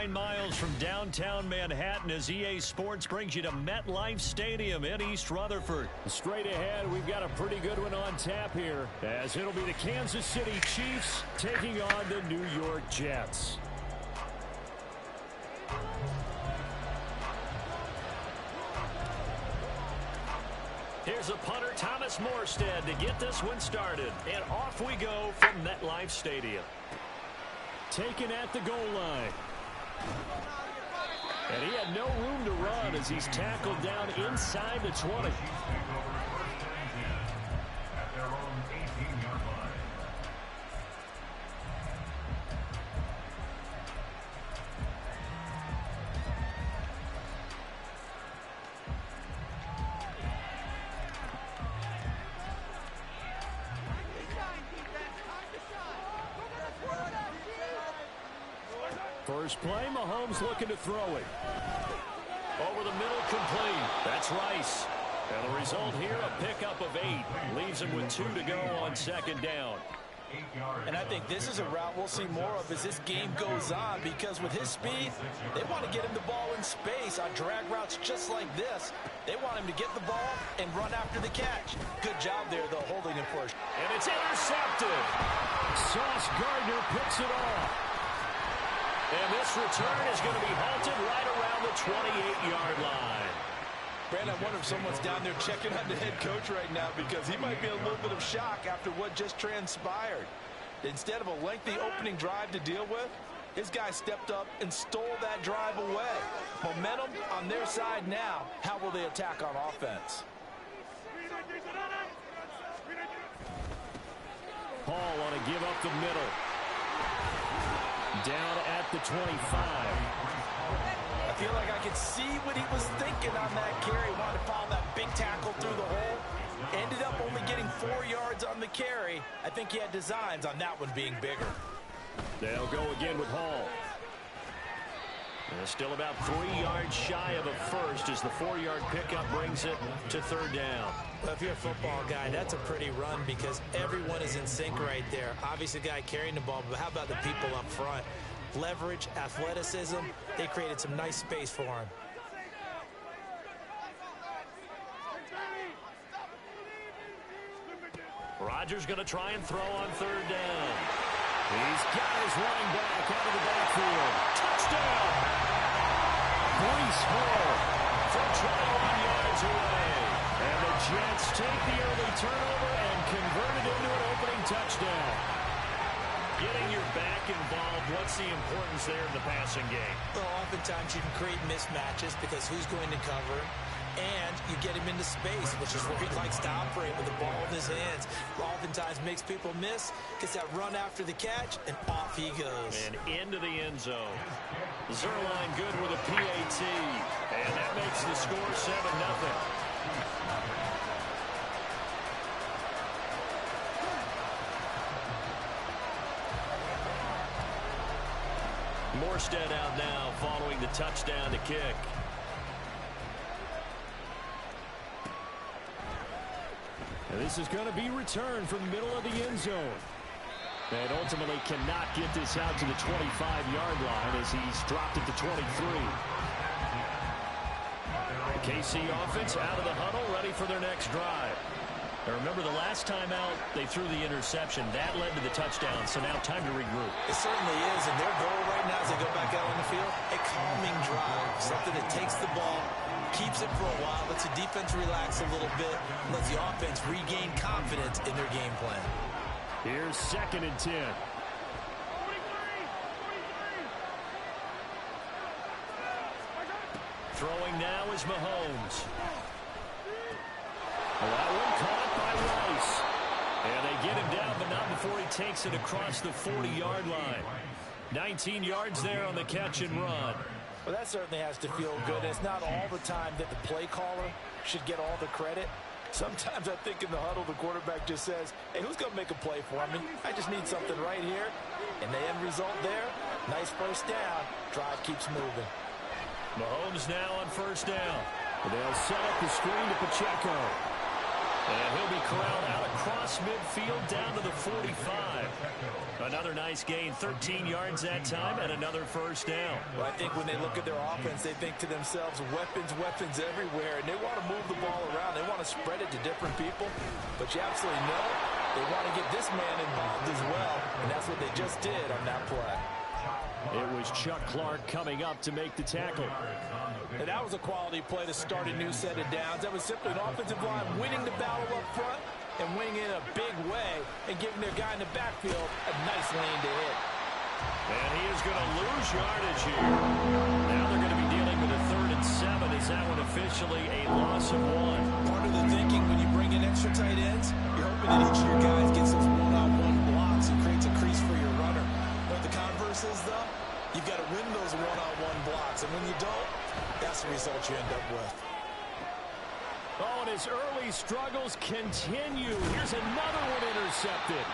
9 miles from downtown Manhattan as EA Sports brings you to MetLife Stadium in East Rutherford. Straight ahead, we've got a pretty good one on tap here, as it'll be the Kansas City Chiefs taking on the New York Jets. Here's a punter, Thomas Morstead, to get this one started. And off we go from MetLife Stadium. Taken at the goal line. And he had no room to run as he's tackled down inside the 20. First play, Mahomes looking to throw it. Over the middle, complete. That's Rice. And the result here, a pickup of 8. Leaves him with 2 to go on second down. And I think this is a route we'll see more of as this game goes on, because with his speed, they want to get him the ball in space on drag routes just like this. They want him to get the ball and run after the catch. Good job there, though, holding him for it. And it's intercepted. Sauce Gardner picks it off. And this return is going to be halted right around the 28-yard line. Brandon, I wonder if someone's down there checking on the head coach right now, because he might be in a little bit of shock after what just transpired. Instead of a lengthy opening drive to deal with, his guy stepped up and stole that drive away. Momentum on their side now. How will they attack on offense? Hall want to give up the middle. Down at the 25. I feel like I could see what he was thinking on that carry. Wanted to follow that big tackle through the hole. Ended up only getting 4 yards on the carry. I think he had designs on that one being bigger. They'll go again with Hall. Still about 3 yards shy of a first as the 4-yard pickup brings it to third down. Well, if you're a football guy, that's a pretty run because everyone is in sync right there. Obviously, the guy carrying the ball, but how about the people up front? Leverage, athleticism, they created some nice space for him. Rodgers going to try and throw on third down. He's got his running back out of the backfield. Touchdown! Breece Hall from 21 yards away. And the Jets take the early turnover and convert it into an opening touchdown. Getting your back involved, what's the importance there in the passing game? Well, oftentimes you can create mismatches because who's going to cover, and you get him into space, which is where he likes to operate with the ball in his hands. Oftentimes makes people miss, gets that run after the catch, and off he goes. And into the end zone. Zerline good with a PAT, and that makes the score 7-0. Morstead out now following the touchdown to kick. And this is going to be returned from the middle of the end zone. And ultimately cannot get this out to the 25-yard line as he's dropped it to 23. The KC offense out of the huddle, ready for their next drive. Now remember, the last time out, they threw the interception. That led to the touchdown, so now time to regroup. It certainly is, and their goal right now as they go back out on the field, a calming drive, something that takes the ball, keeps it for a while, lets the defense relax a little bit, lets the offense regain confidence in their game plan. Here's 2nd and 10. Throwing now is Mahomes. Well, that one caught by Rice. And they get him down, but not before he takes it across the 40-yard line. 19 yards there on the catch and run. Well, that certainly has to feel good. It's not all the time that the play caller should get all the credit. Sometimes I think in the huddle, the quarterback just says, hey, who's going to make a play for me? I just need something right here. And the end result there, nice first down. Drive keeps moving. Mahomes now on first down. They'll set up the screen to Pacheco. And he'll be corralled out across midfield down to the 45. Another nice gain, 13 yards that time, and another first down. Well, I think when they look at their offense, they think to themselves, weapons, weapons everywhere, and they want to move the ball around. They want to spread it to different people, but you absolutely know they want to get this man involved as well, and that's what they just did on that play. It was Chuck Clark coming up to make the tackle. And that was a quality play to start a new set of downs. That was simply an offensive line winning the battle up front and winning in a big way and giving their guy in the backfield a nice lane to hit. And he is going to lose yardage here. Now they're going to be dealing with a 3rd and 7. Is that one officially a loss of 1? Part of the thinking when you bring in extra tight ends, you're hoping that each of your guys gets those one-on-one blocks and creates a crease for your runner. But the converse is, though, you've got to win those one-on-one blocks. And when you don't, that's the result you end up with. Oh, and his early struggles continue. Here's another one intercepted.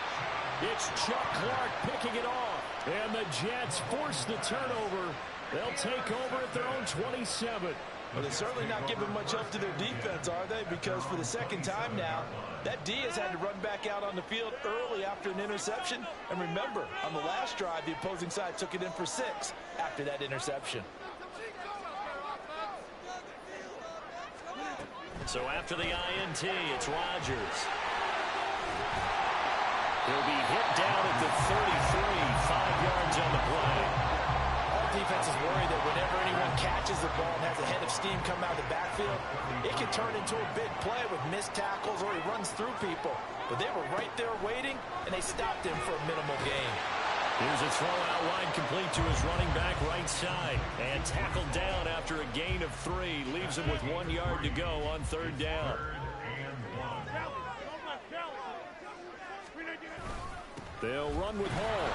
It's Chuck Clark picking it off. And the Jets force the turnover. They'll take over at their own 27. Well, they're certainly not giving much help to their defense, are they? Because for the second time now, that D has had to run back out on the field early after an interception. And remember, on the last drive, the opposing side took it in for 6 after that interception. So after the INT, it's Rodgers. He'll be hit down at the 33, 5 yards on the play. All defense is worried that whenever anyone catches the ball and has a head of steam come out of the backfield, it can turn into a big play with missed tackles or he runs through people. But they were right there waiting, and they stopped him for a minimal gain. Here's a throw out wide complete to his running back right side. And tackled down after a gain of 3. Leaves him with 1 yard to go on 3rd down. They'll run with Hall.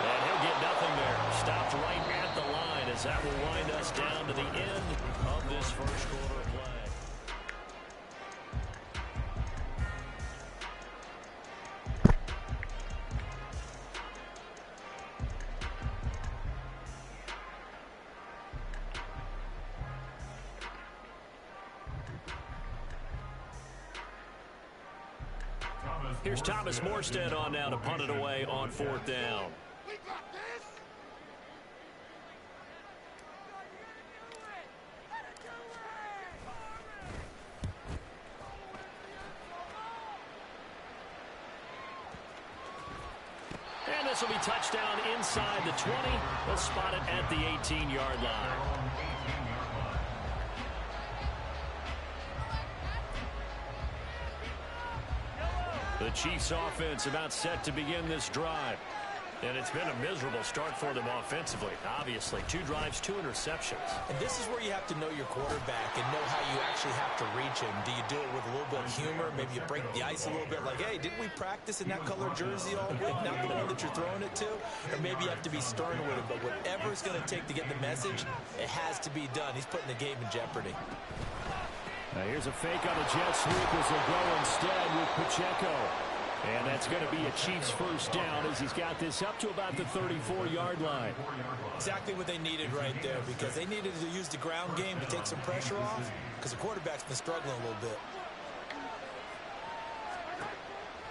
And he'll get nothing there. Stopped right at the line as that will wind us down to the end of this first quarter of play. Here's Thomas Morstead on now to punt it away on 4th down. And this will be touchdown inside the 20. They'll spot it at the 18-yard line. The Chiefs offense about set to begin this drive. And it's been a miserable start for them offensively. Obviously, 2 drives, 2 interceptions. And this is where you have to know your quarterback and know how you actually have to reach him. Do you do it with a little bit of humor? Maybe you break the ice a little bit like, hey, didn't we practice in that color jersey all week? Not the one that you're throwing it to? Or maybe you have to be stern with it. But whatever it's going to take to get the message, it has to be done. He's putting the game in jeopardy. Now here's a fake on the jet sweep as they go instead with Pacheco. And that's going to be a Chiefs first down as he's got this up to about the 34-yard line. Exactly what they needed right there, because they needed to use the ground game to take some pressure off, because the quarterback's been struggling a little bit.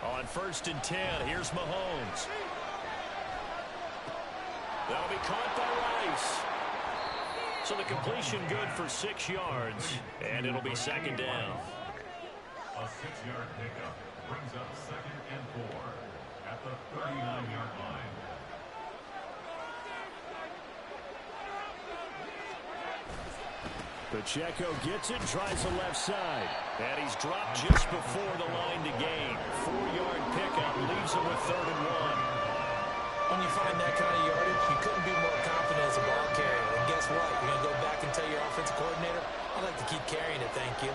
On 1st and 10, here's Mahomes. That'll be caught by Rice. So the completion good for 6 yards, and it'll be 2nd down. A 6-yard pickup brings up 2nd and 4 at the 39-yard line. Pacheco gets it, tries the left side. And he's dropped just before the line to gain. 4-yard pickup leaves him with 3rd and 1. When you find that kind of yardage, you couldn't be more confident as a ball carrier. And guess what? You're going to go back and tell your offensive coordinator, I'd like to keep carrying it, thank you.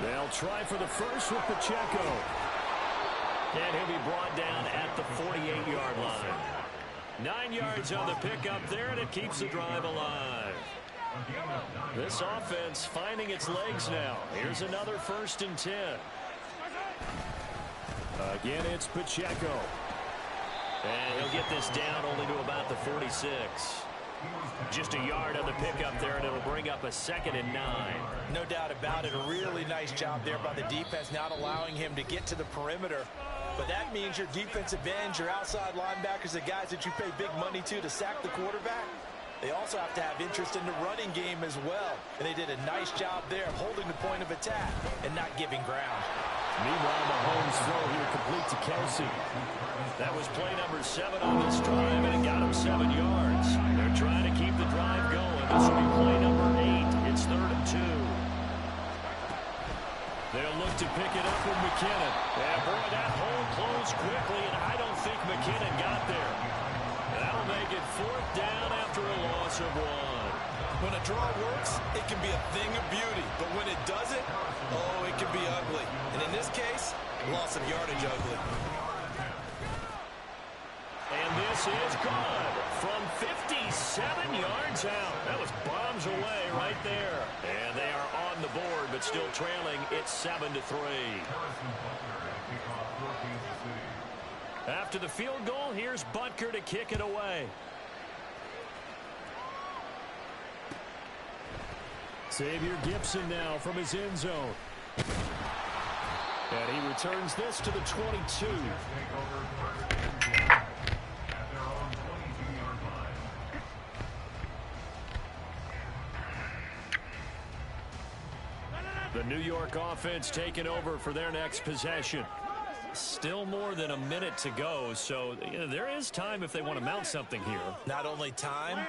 They'll try for the first with Pacheco. And he'll be brought down at the 48-yard line. 9 yards on the pickup there, and it keeps the drive alive. This offense finding its legs now. Here's another 1st and 10. Again, it's Pacheco. And he'll get this down only to about the 46. Just a yard on the pickup there, and it'll bring up a 2nd and 9. No doubt about it. A really nice job there by the defense, not allowing him to get to the perimeter. But that means your defensive ends, your outside linebackers, the guys that you pay big money to sack the quarterback, they also have to have interest in the running game as well. And they did a nice job there of holding the point of attack and not giving ground. Meanwhile, Mahomes' throw here complete to Kelsey. That was play number 7 on this drive, and it got him 7 yards. They're trying to keep the drive going. This will be play number 8. It's 3rd and 2. They'll look to pick it up with McKinnon. And boy, that hole closed quickly, and I don't think McKinnon got there. That'll make it 4th down after a loss of 1. When a draw works, it can be a thing of beauty. But when it doesn't, oh, it can be ugly. And in this case, loss of yardage ugly. And this is good from 57 yards out. That was bombs away right there. And they are on the board, but still trailing. It's 7-3. After the field goal, here's Butker to kick it away. Xavier Gibson now from his end zone. And he returns this to the 22. The New York offense taking over for their next possession. Still more than a minute to go, so there is time if they want to mount something here. Not only time,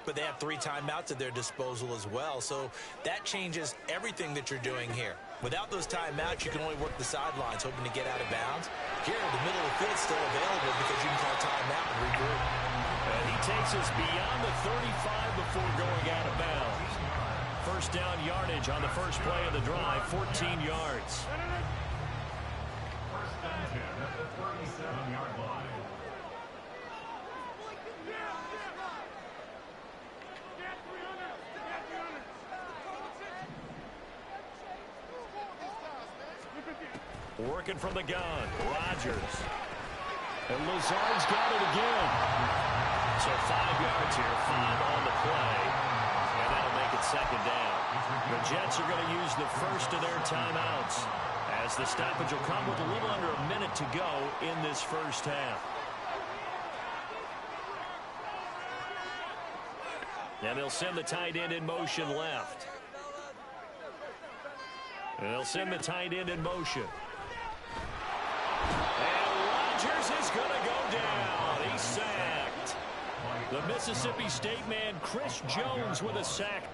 but they have 3 timeouts at their disposal as well. So that changes everything that you're doing here. Without those timeouts, you can only work the sidelines, hoping to get out of bounds. Here, the middle of the field is still available because you can call timeout and regroup. And he takes us beyond the 35 before going out of bounds. First down yardage on the first play of the drive, 14 yards. First and 10 at the 37-yard line. Working from the gun, Rodgers. And Lazard's got it again. So 5 yards here, 5 on the play. And that'll make it 2nd down. The Jets are going to use the first of their timeouts, as the stoppage will come with a little under a minute to go in this first half. And they'll send the tight end in motion left. And they'll send the tight end in motion. And Rodgers is going to go down. He's sacked. The Mississippi State man, Chris Jones, with a sack.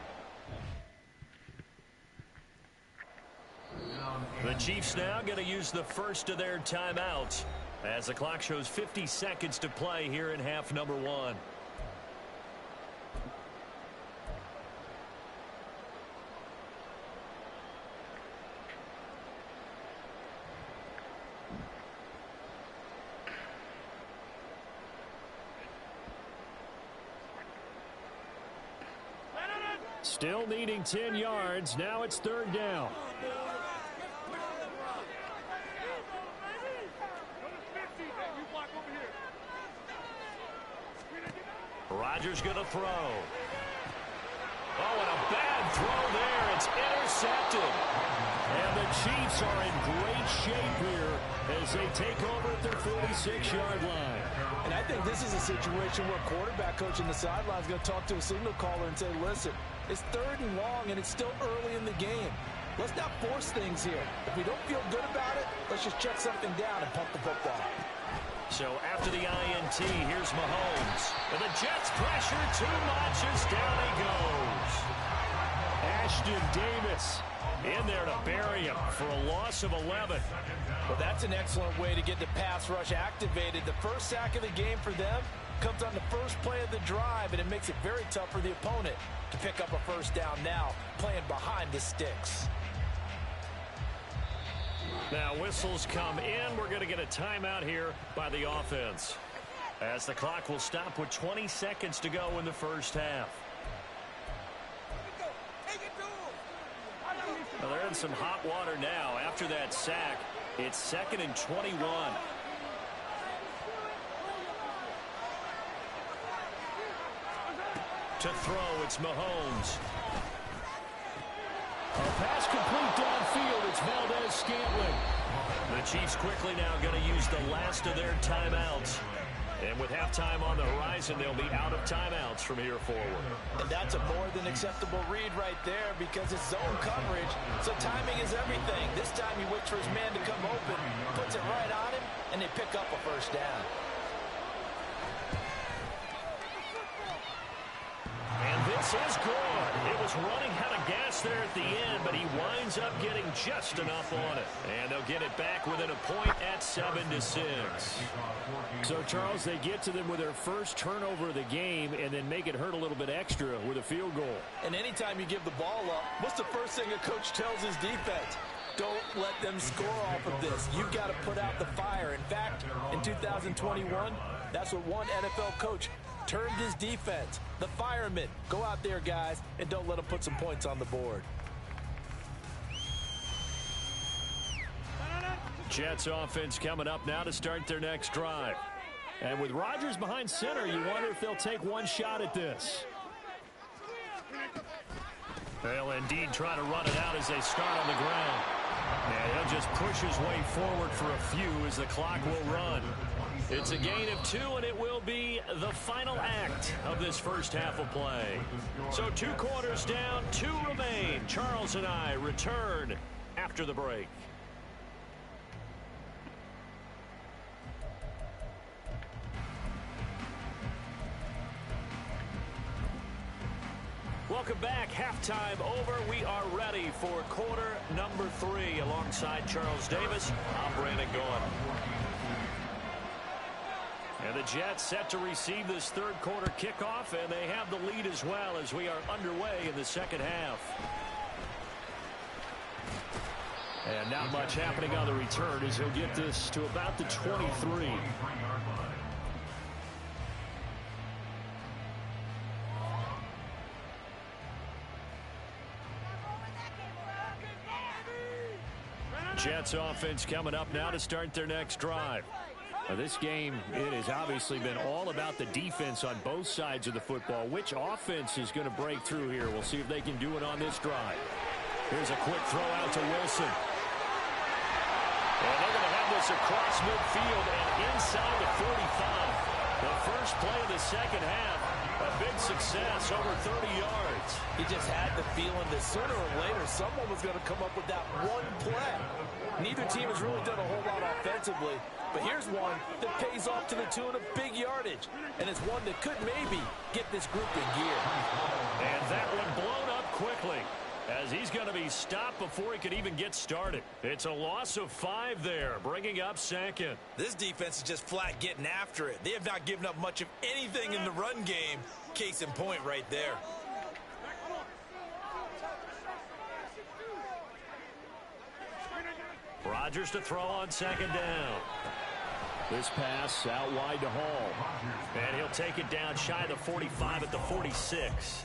The Chiefs now going to use the first of their timeouts as the clock shows 50 seconds to play here in half number 1. Still needing 10 yards. Now it's 3rd down. Rodgers going to throw. Oh, and a bad throw there. It's intercepted. And the Chiefs are in great shape here as they take over at their 46-yard line. And I think this is a situation where quarterback coach in the sideline is going to talk to a signal caller and say, listen, it's 3rd and long, and it's still early in the game. Let's not force things here. If we don't feel good about it, let's just check something down and pump the football. So after the INT, here's Mahomes. And the Jets pressure too much as down he goes. Ashton Davis in there to bury him for a loss of 11. Well, that's an excellent way to get the pass rush activated. The first sack of the game for them comes on the first play of the drive, and it makes it very tough for the opponent to pick up a first down now, playing behind the sticks. Now whistles come in. We're going to get a timeout here by the offense, as the clock will stop with 20 seconds to go in the first half. Well, they're in some hot water now. After that sack, it's 2nd and 21. To throw, it's Mahomes. A pass complete downfield. It's Valdez-Scantling. The Chiefs quickly now going to use the last of their timeouts. And with halftime on the horizon, they'll be out of timeouts from here forward. And that's a more than acceptable read right there because it's zone coverage, so timing is everything. This time he waits for his man to come open, puts it right on him, and they pick up a first down. And this is good. It was running out of gas there at the end, but he winds up getting just enough on it. And they'll get it back within a point at 7-6. So, Charles, they get to them with their first turnover of the game and then make it hurt a little bit extra with a field goal. And anytime you give the ball up, what's the first thing a coach tells his defense? Don't let them score off of this. You've got to put out the fire. In fact, in 2021, that's what one NFL coach termed his defense. The firemen. Go out there, guys, and don't let them put some points on the board. Jets offense coming up now to start their next drive. And with Rodgers behind center, you wonder if they'll take one shot at this. They'll indeed try to run it out as they start on the ground. And he'll just push his way forward for a few as the clock will run. It's a gain of 2, and it will be the final act of this first half of play. So 2 quarters down, 2 remain. Charles and I return after the break. Welcome back. Halftime over. We are ready for quarter number 3. Alongside Charles Davis, I'm Brandon Gaudin. And the Jets set to receive this third quarter kickoff, and they have the lead as well as we are underway in the second half. And not much happening on the return as he'll get this to about the 23. Jets offense coming up now to start their next drive. Now this game, it has obviously been all about the defense on both sides of the football. Which offense is going to break through here? We'll see if they can do it on this drive. Here's a quick throw out to Wilson. And they're going to have this across midfield and inside the 45. The first play of the second half, a big success, over 30 yards. He just had the feeling that sooner or later someone was going to come up with that one play. Neither team has really done a whole lot offensively, but here's one that pays off to the tune of big yardage, and it's one that could maybe get this group in gear. And that one blown up quickly as he's going to be stopped before he could even get started. It's a loss of 5 there, bringing up second. This defense is just flat getting after it. They have not given up much of anything in the run game. Case in point right there. Rodgers to throw on second down. This pass out wide to Hall. And he'll take it down shy of the 45 at the 46.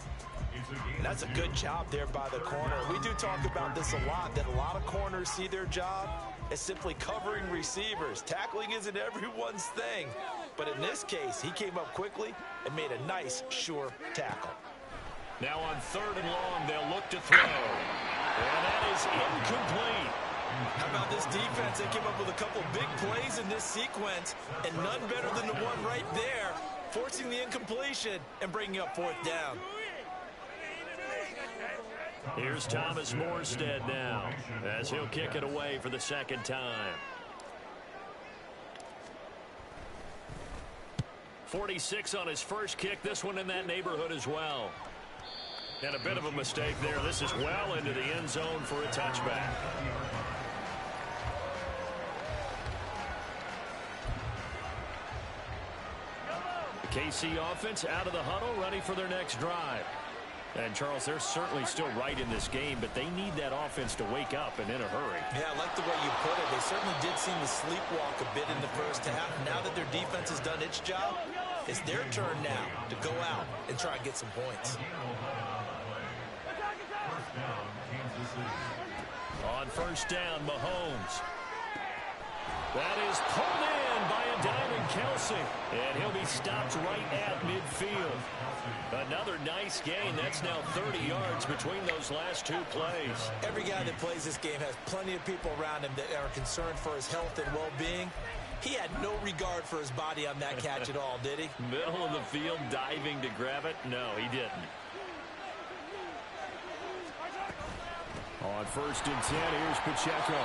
And that's a good job there by the corner. We do talk about this a lot, that a lot of corners see their job as simply covering receivers. Tackling isn't everyone's thing. But in this case, he came up quickly and made a nice, sure tackle. Now on 3rd and long, they'll look to throw. And that is incomplete. How about this defense? They came up with a couple big plays in this sequence, and none better than the one right there, forcing the incompletion and bringing up 4th down. Here's Thomas Morstead now as he'll kick it away for the second time. 46 on his first kick. This one in that neighborhood as well. And a bit of a mistake there. This is well into the end zone for a touchback. The KC offense out of the huddle, ready for their next drive. And, Charles, they're certainly still right in this game, but they need that offense to wake up and in a hurry. Yeah, I like the way you put it. They certainly did seem to sleepwalk a bit in the first half. Now that their defense has done its job, it's their turn now to go out and try and get some points. On first down, Mahomes. That is pulled in by a Diamond Kelsey, and he'll be stopped right at midfield. Another nice gain. That's now 30 yards between those last two plays. Every guy that plays this game has plenty of people around him that are concerned for his health and well-being. He had no regard for his body on that catch at all, did he? Middle of the field, diving to grab it? No, he didn't. On 1st and 10, here's Pacheco.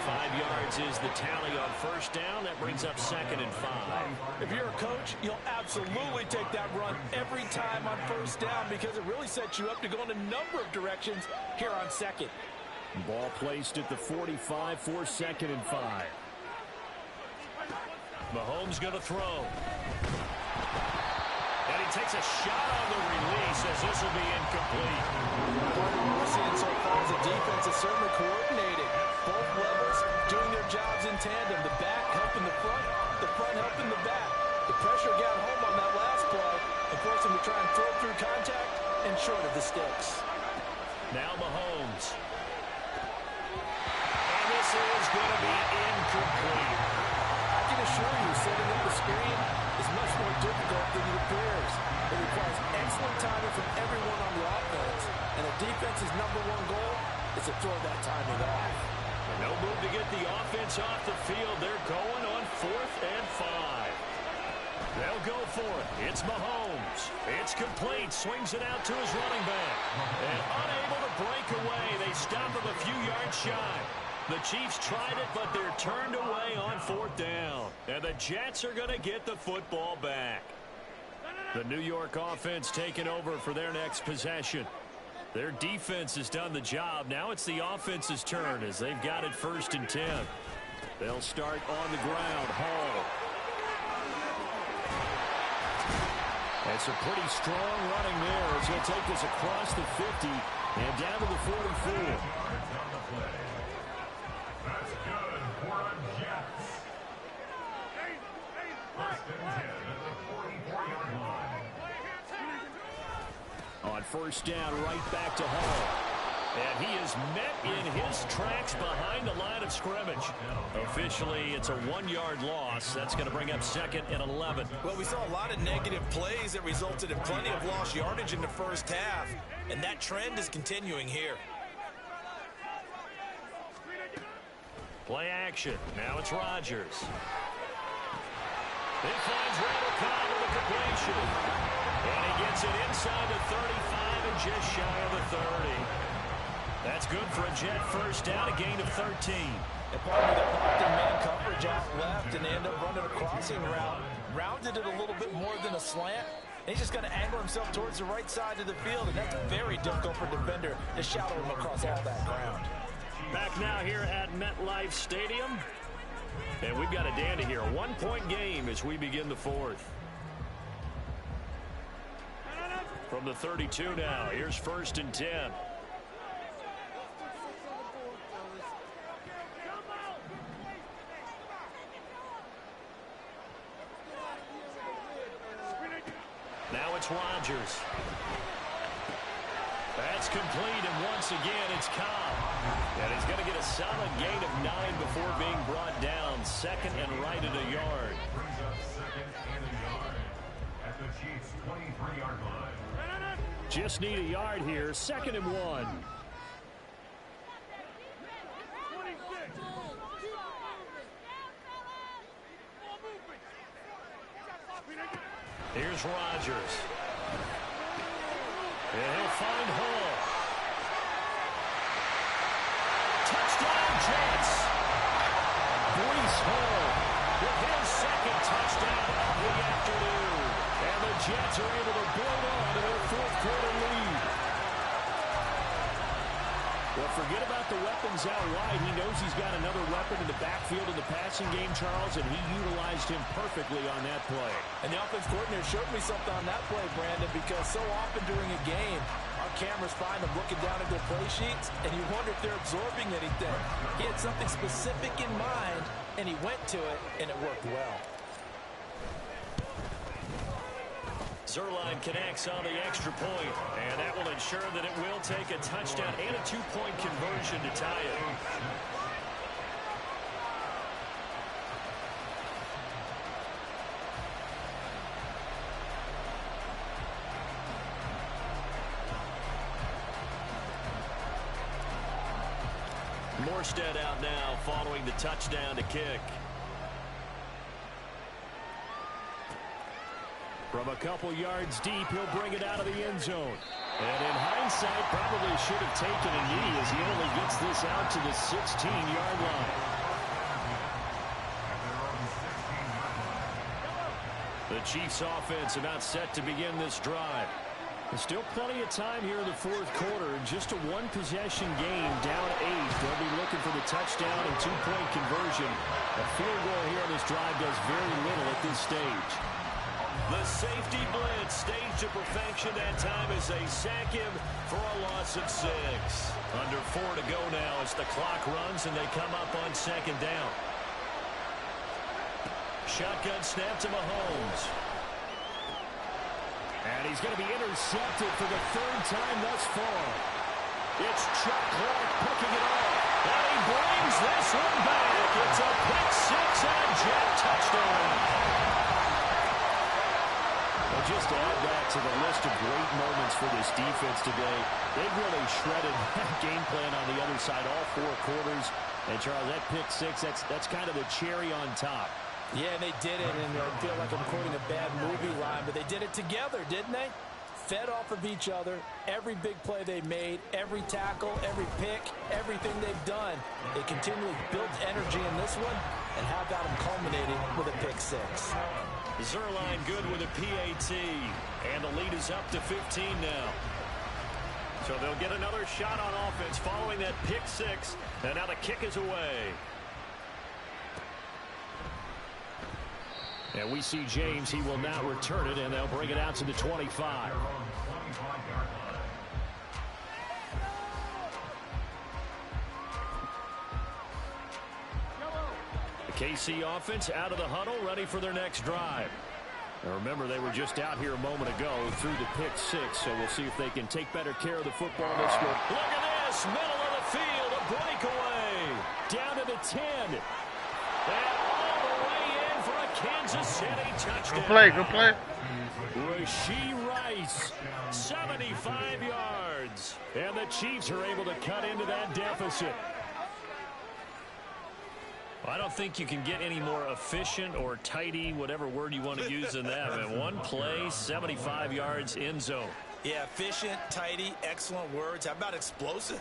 5 yards is the tally on first down. That brings up 2nd and 5. If you're a coach, you'll absolutely take that run every time on first down because it really sets you up to go in a number of directions here on 2nd. Ball placed at the 45 for 2nd and 5. Mahomes going to throw. And he takes a shot on the release as this will be incomplete. What we're seeing so far is the defense is certainly coordinating. Both levels doing their jobs in tandem. The back helping the front helping the back. The pressure got home on that last play and forced him to try and throw through contact and short of the sticks. Now Mahomes. And this is going to be incomplete. I can assure you, setting up the screen is much more difficult than it appears. It requires excellent timing from everyone on the offense, and the defense's #1 goal is to throw that timing off. No move to get the offense off the field. They're going on 4th and 5. They'll go for it. It's Mahomes. It's complete. Swings it out to his running back. And unable to break away. They stop him a few yards shy. The Chiefs tried it, but they're turned away on 4th down. And the Jets are going to get the football back. The New York offense taking over for their next possession. Their defense has done the job. Now it's the offense's turn as they've got it 1st and 10. They'll start on the ground. Hall. That's a pretty strong running there as he'll take this across the 50 and down to the 44. That's good for a Jets. 1st and 10 at the 44-yard line. On 1st down, right back to Hall. And he is met in his tracks behind the line of scrimmage. Officially, it's a 1-yard loss. That's going to bring up 2nd and 11. Well, we saw a lot of negative plays that resulted in plenty of lost yardage in the first half, and that trend is continuing here. Play action. Now it's Rodgers. He finds Randall Cobb with a completion. And he gets it inside the 35 and just shy of the 30. That's good for a Jet 1st down, a gain of 13. And part of the locked in man coverage out left, and they end up running a crossing route. Rounded it a little bit more than a slant. And he's just going to angle himself towards the right side of the field, and that's very difficult for a defender to shadow him across all that ground. Back now here at MetLife Stadium. And we've got a dandy here. A 1-point game as we begin the 4th. From the 32 now, here's 1st and 10. Now it's Rodgers. That's complete, and once again, it's Cobb. And he's going to get a solid gain of 9 before being brought down. 2nd and right at a yard. Brings up 2nd and a yard at the Chiefs' 23-yard line. Just need a yard here. 2nd and 1. Here's Rodgers. And he'll find Hall. Touchdown, Jets. Breece Hall with his 2nd touchdown of the afternoon. And the Jets are able to build on to their 4th quarter lead. Well, forget about the weapons out wide. He knows he's got another weapon in the backfield in the passing game, Charles, and he utilized him perfectly on that play. And the offense coordinator showed me something on that play, Brandon, because so often during a game, our cameras find them looking down at their play sheets, and you wonder if they're absorbing anything. He had something specific in mind, and he went to it, and it worked well. Zerline connects on the extra point, and that will ensure that it will take a touchdown and a 2-point conversion to tie it. Morstead out now following the touchdown to kick. From a couple yards deep, he'll bring it out of the end zone. And in hindsight, probably should have taken a knee as he only gets this out to the 16-yard line. The Chiefs offense about set to begin this drive. There's still plenty of time here in the fourth quarter. Just a one-possession game, down 8. They'll be looking for the touchdown and two-point conversion. A field goal here on this drive does very little at this stage. The safety blitz staged to perfection that time as they sack him for a loss of 6. Under 4 to go now as the clock runs and they come up on second down. Shotgun snap to Mahomes. And he's going to be intercepted for the third time thus far. It's Chuck Clark picking it off. And he brings this one back. It's a pick 6 and a jet touchdown. Well, just to add that to the list of great moments for this defense today, they've really shredded that game plan on the other side all 4 quarters. And, Charles, that pick 6, that's kind of the cherry on top. Yeah, they did it, and I feel like I'm quoting a bad movie line, but they did it together, didn't they? Fed off of each other, every big play they made, every tackle, every pick, everything they've done. They continually built energy in this one, and how about them culminating with a pick 6? Zerline good with a PAT, and the lead is up to 15 now. So they'll get another shot on offense following that pick 6, and now the kick is away. And we see James. He will now return it, and they'll bring it out to the 25. The KC offense out of the huddle, ready for their next drive. Now remember, they were just out here a moment ago through the pick 6, so we'll see if they can take better care of the football this week. Look at this, middle of the field, a breakaway. Down to the 10. And all the way in for a Kansas City touchdown. Good play, good play. Rashee Rice, 75 yards. And the Chiefs are able to cut into that deficit. I don't think you can get any more efficient or tidy, whatever word you want to use in that. Man, one play, 75 yards, end zone. Yeah, efficient, tidy, excellent words. How about explosive?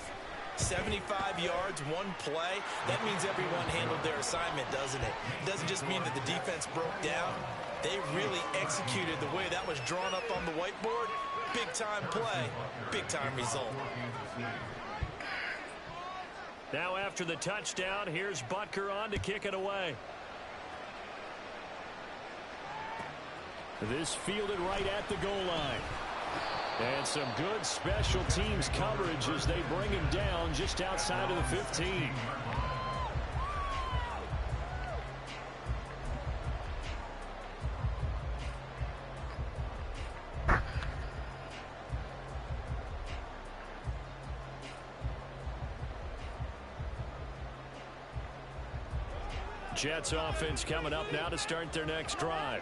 75 yards, one play. That means everyone handled their assignment, doesn't it? It doesn't just mean that the defense broke down. They really executed the way that was drawn up on the whiteboard. Big-time play, big-time result. Now after the touchdown, here's Butker on to kick it away. This fielded right at the goal line. And some good special teams coverage as they bring him down just outside of the 15. Jets offense coming up now to start their next drive.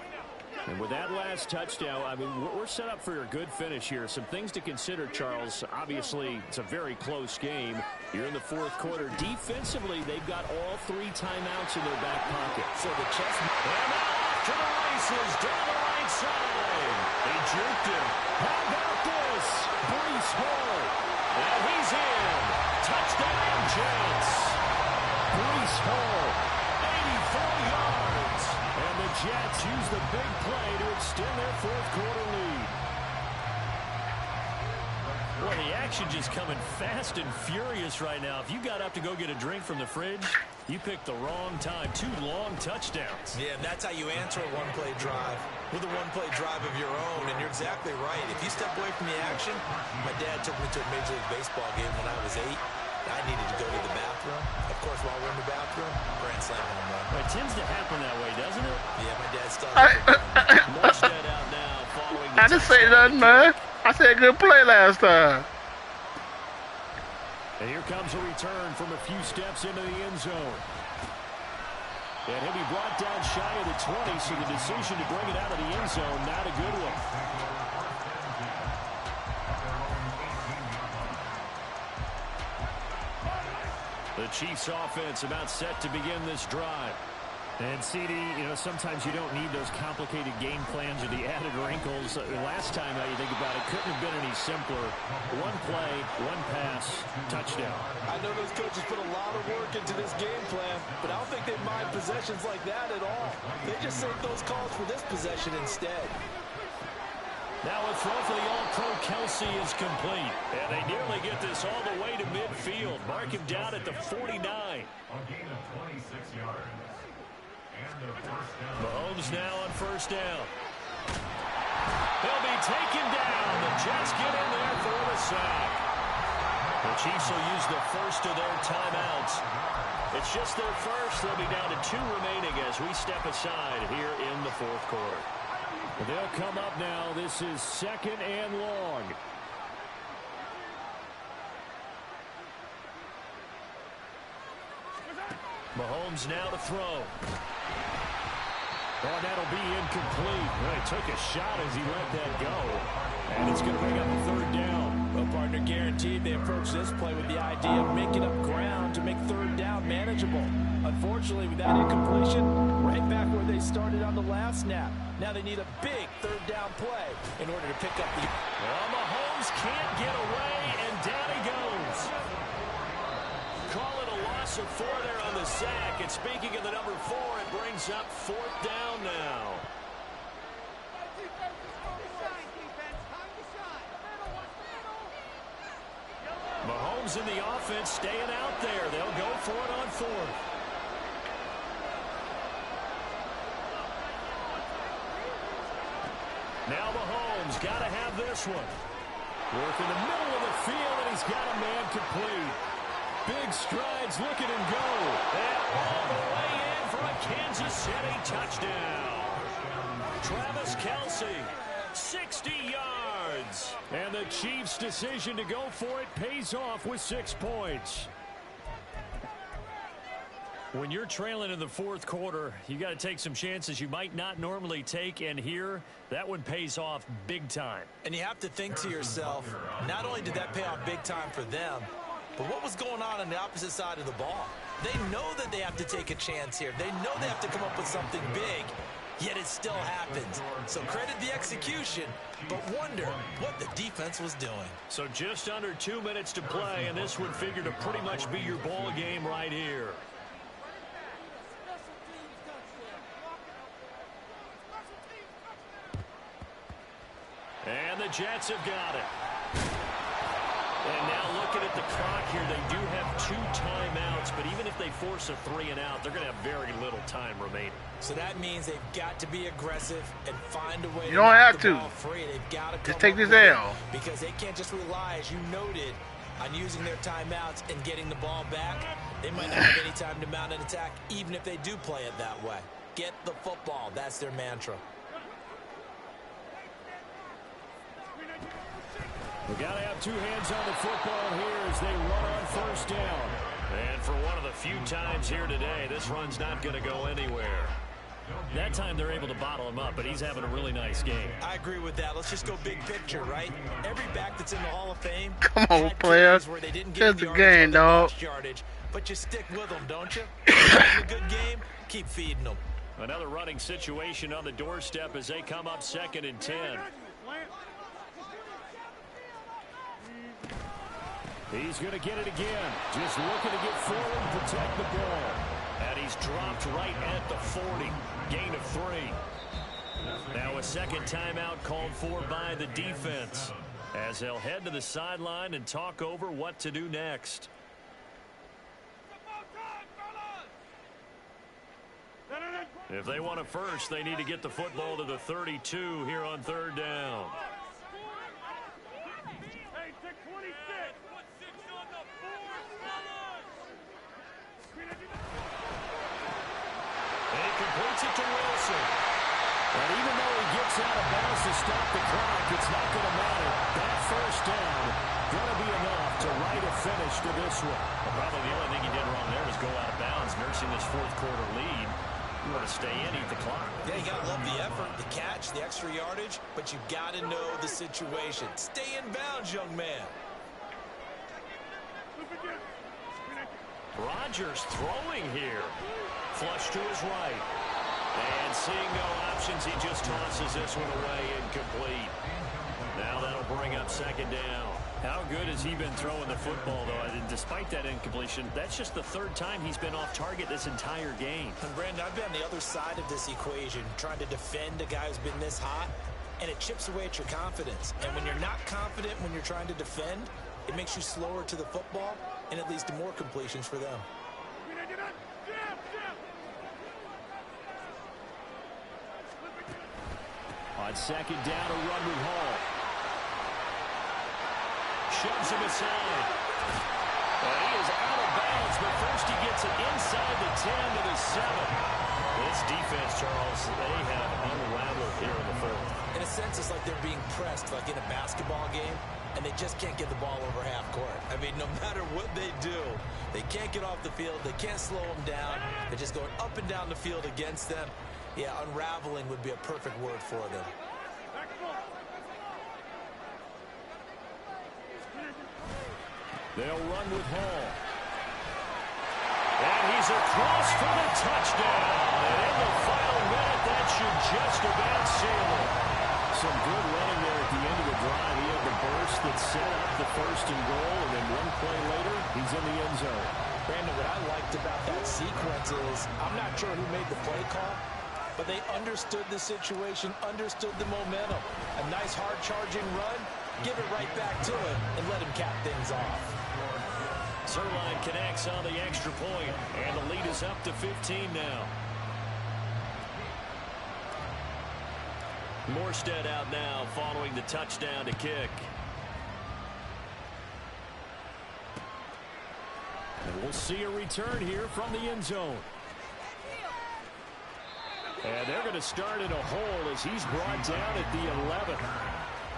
And with that last touchdown, I mean, we're set up for a good finish here. Some things to consider, Charles. Obviously, it's a very close game. You're in the fourth quarter. Defensively, they've got all 3 timeouts in their back pocket. So the chest. And now off to the races down the right side. They juked him. How about this? Breece Hall. And he's in. Touchdown, Jets. Breece Hall. 84 yards. And the Jets use the big play to extend their fourth quarter lead. Boy, the action just coming fast and furious right now. If you got up to go get a drink from the fridge, you picked the wrong time. 2 long touchdowns. Yeah, that's how you answer a one-play drive, with a one-play drive of your own. And you're exactly right. If you step away from the action, my dad took me to a Major League Baseball game when I was 8. I needed to go to the bathroom. Of course, while we're in the bathroom, grand slam home run. It tends to happen that way, doesn't it? Yeah, my dad started. Morstead out now following the I didn't say nothing, man. I said good play last time. And here comes a return from a few steps into the end zone. And he'll be brought down shy of the 20, so the decision to bring it out of the end zone, not a good one. The The Chiefs offense about set to begin this drive. And CD, sometimes you don't need those complicated game plans or the added wrinkles. Last time, how you think about it, couldn't have been any simpler. One play, one pass, touchdown. I know those coaches put a lot of work into this game plan, but I don't think they mind possessions like that at all. They just save those calls for this possession instead. Now a throw for the All-Pro Kelsey is complete. And they nearly get this all the way to midfield. Mark him down at the 49. A gain of 26 yards. And a first down. Mahomes now on first down. He'll be taken down. The Jets get in there for the sack. The Chiefs will use the first of their timeouts. It's just their first. They'll be down to 2 remaining as we step aside here in the fourth quarter. They'll come up now. This is 2nd and long. Mahomes now to throw. Oh, that'll be incomplete. Well, he took a shot as he let that go. And it's going to bring up a 3rd down. Well, partner, guaranteed they approach this play with the idea of making up ground to make 3rd down manageable. Unfortunately, with that incompletion, right back where they started on the last snap. Now they need a big 3rd down play in order to pick up the... Well, Mahomes can't get away, and down he goes. Call it a loss of 4 there on the sack. And speaking of the number 4, it brings up 4th down now. Mahomes in the offense staying out there. They'll go for it on 4th. Now Mahomes got to have this one. Work in the middle of the field, and he's got a man complete. Big strides, look at him go. And all the way in for a Kansas City touchdown. Travis Kelce, 60 yards. And the Chiefs' decision to go for it pays off with 6 points. When you're trailing in the fourth quarter, you got to take some chances you might not normally take, and here, that one pays off big time. And you have to think to yourself, not only did that pay off big time for them, but what was going on the opposite side of the ball? They know that they have to take a chance here. They know they have to come up with something big, yet it still happens. So credit the execution, but wonder what the defense was doing. So just under 2 minutes to play, and this would figure to pretty much be your ball game right here. And the Jets have got it. And now looking at the clock here, they do have 2 timeouts, but even if they force a 3 and out, they're going to have very little time remaining. So that means they've got to be aggressive and find a way You don't have the to. ball free. They've got to Just come take up this with L. it, because they can't just rely, as you noted, on using their timeouts and getting the ball back. They might not have any time to mount an attack, even if they do play it that way. Get the football. That's their mantra. We've got to have 2 hands on the football here as they run on first down. And for one of the few times here today, this run's not going to go anywhere. That time they're able to bottle him up, but he's having a really nice game. I agree with that. Let's just go big picture, right? Every back that's in the Hall of Fame. Come on, players. Where they didn't get Just a game, dog. Yardage, but you stick with them, don't you? Having a good game, keep feeding them. Another running situation on the doorstep as they come up 2nd and 10. He's going to get it again. Just looking to get forward and protect the ball. And he's dropped right at the 40. Gain of 3. Now a second timeout called for by the defense, as they'll head to the sideline and talk over what to do next. If they want it first, they need to get the football to the 32 here on 3rd down. He completes it to Wilson. And even though he gets out of bounds to stop the clock, it's not going to matter. That first down going to be enough to write a finish to this one. Well, probably the only thing he did wrong there was go out of bounds, nursing this fourth quarter lead. You want to stay in, eat the clock. Yeah, you got to love the effort, the catch, the extra yardage, but you got to know the situation. Stay in bounds, young man. Rodgers throwing here. Flush to his right. And seeing no options, he just tosses this one away, incomplete. Now that'll bring up second down. How good has he been throwing the football, though? And despite that incompletion, that's just the third time he's been off target this entire game. And Brandon, I've been on the other side of this equation, trying to defend a guy who's been this hot, and it chips away at your confidence. And when you're not confident when you're trying to defend, it makes you slower to the football, and it leads to more completions for them. On second down, a run with Hall. Shoves him aside. And he is out of bounds, but first he gets it inside the 10 to the 7. This defense, Charles, they have unraveled here in the fourth. In a sense, it's like they're being pressed, like in a basketball game, and they just can't get the ball over half court. I mean, no matter what they do, they can't get off the field. They can't slow them down. They're just going up and down the field against them. Yeah, unraveling would be a perfect word for them. They'll run with Hall. And he's across for the touchdown. And in the final minute, that should just about seal it. Some good running there at the end of the drive. He had the burst that set up the first and goal, and then one play later, he's in the end zone. Brandon, what I liked about that sequence is, I'm not sure who made the play call, but they understood the situation, understood the momentum. A nice hard-charging run, give it right back to him, and let him cap things off. Zerline connects on the extra point, and the lead is up to 15 now. Morstead out now following the touchdown to kick. And we'll see a return here from the end zone. And they're going to start in a hole as he's brought down at the 11.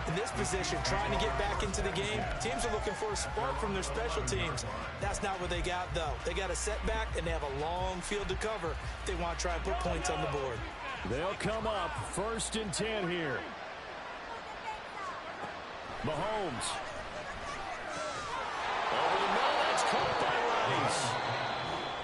In this position, trying to get back into the game, teams are looking for a spark from their special teams. That's not what they got, though. They got a setback, and they have a long field to cover if they want to try and put points on the board. They'll come up 1st and 10 here. Mahomes. Over the middle, that's caught by Rice.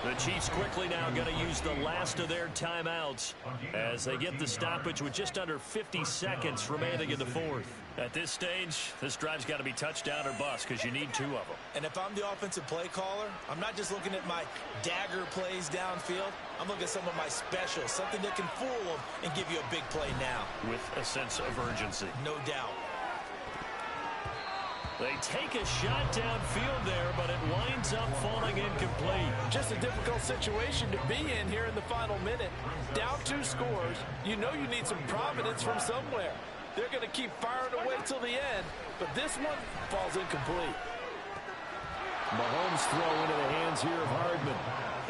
The Chiefs quickly now going to use the last of their timeouts as they get the stoppage with just under 50 seconds remaining in the fourth. At this stage, this drive's got to be touchdown or bust because you need 2 of them. And if I'm the offensive play caller, I'm not just looking at my dagger plays downfield. I'm looking at some of my specials, something that can fool them and give you a big play now. With a sense of urgency. No doubt. They take a shot downfield there, but it winds up falling incomplete. Just a difficult situation to be in here in the final minute. Down 2 scores. You know you need some providence from somewhere. They're going to keep firing away till the end, but this one falls incomplete. Mahomes throw into the hands here of Hardman.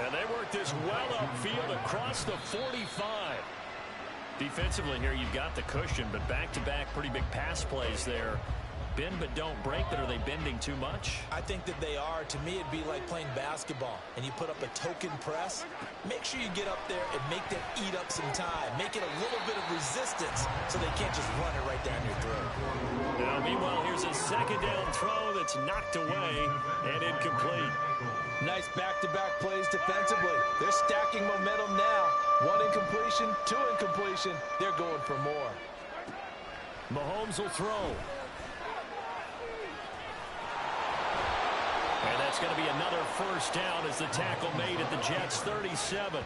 And they work this well upfield across the 45. Defensively here, you've got the cushion, but back-to-back pretty big pass plays there. Bend but don't break, but are they bending too much? I think that they are. To me, it'd be like playing basketball, and you put up a token press. Make sure you get up there and make them eat up some time. Make it a little bit of resistance so they can't just run it right down your throat. Now, meanwhile, here's a second down throw that's knocked away and incomplete. Nice back-to-back plays defensively. They're stacking momentum now. 1 incompletion, 2 incompletion. They're going for more. Mahomes will throw. And that's going to be another first down as the tackle made at the Jets' 37.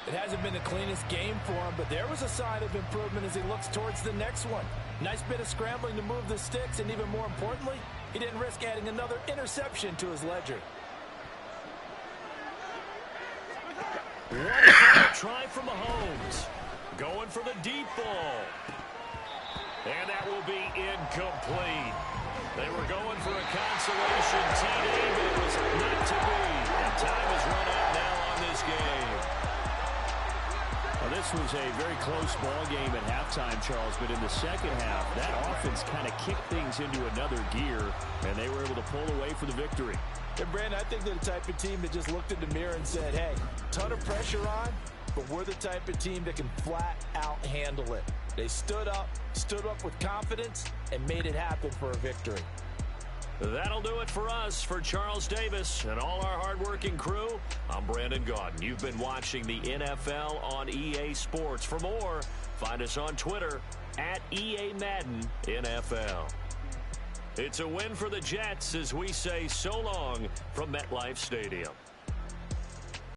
It hasn't been the cleanest game for him, but there was a sign of improvement as he looks towards the next one. Nice bit of scrambling to move the sticks, and even more importantly, he didn't risk adding another interception to his ledger. One final try from Mahomes. Going for the deep ball. And that will be incomplete. They were going for a consolation TD, but it was not to be. And time is run out now on this game. Well, this was a very close ball game at halftime, Charles, but in the second half, that offense kind of kicked things into another gear, and they were able to pull away for the victory. And Brandon, I think they're the type of team that just looked in the mirror and said, hey, ton of pressure on, but we're the type of team that can flat out handle it. They stood up with confidence, and made it happen for a victory. That'll do it for us. For Charles Davis and all our hardworking crew, I'm Brandon Gaudin. You've been watching the NFL on EA Sports. For more, find us on Twitter at EA Madden NFL. It's a win for the Jets as we say so long from MetLife Stadium.